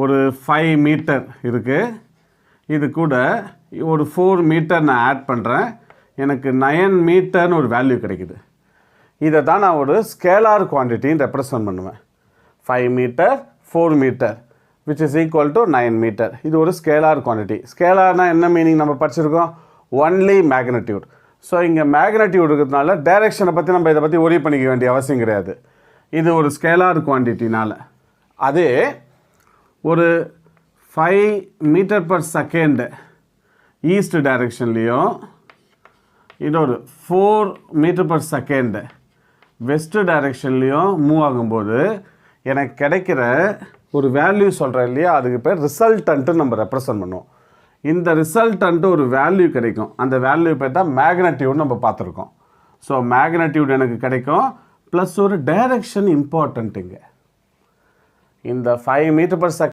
ஒரு 5 மீட்டர் இருக்குது. இது கூட ஒரு 4 மீட்டர் நான் ஆட் பண்ணுறேன். எனக்கு 9 மீட்டர்னு ஒரு வேல்யூ கிடைக்குது. இதை தான் நான் ஒரு ஸ்கேலார் குவான்டிட்டின்னு ரெப்ரசன்ட் பண்ணுவேன். 5 metre 4 metre which is equal to 9 metre. இது ஒரு ஸ்கேலார் குவான்டிட்டி. ஸ்கேலார்னால் என்ன மீனிங் நம்ம படிச்சிருக்கோம்? Only magnitude. ஸோ இங்கே மேக்னட்யூட் இருக்கிறதுனால டைரெக்ஷனை பற்றி நம்ம இதை பற்றி ஒரி பண்ணிக்க வேண்டிய அவசியம் கிடையாது. இது ஒரு ஸ்கேலார் குவான்டிட்டினால். அதே ஒரு 5 மீட்டர் பர் செகண்ட் ஈஸ்ட் டைரெக்ஷன்லேயும் இன்னொரு 4 மீட்டர் பர் செகண்ட் வெஸ்ட் டைரெக்ஷன்லேயும் மூவ் ஆகும்போது எனக்கு கிடைக்கிற ஒரு வேல்யூ சொல்கிறேன் இல்லையா, அதுக்கு பேர் ரிசல்டன்ட்டு நம்ம ரெப்ரசன்ட் பண்ணுவோம். இந்த ரிசல்டன்ட்டு ஒரு வேல்யூ கிடைக்கும். அந்த வேல்யூ பேர் தான் மேக்னட்யூட் நம்ம பார்த்துருக்கோம். ஸோ மேக்னட்யூட் எனக்கு கிடைக்கும் ப்ளஸ் ஒரு டைரெக்ஷன் இம்பார்ட்டண்ட்டுங்க. இந்த 5 மீட்டர் பர் செகண்ட்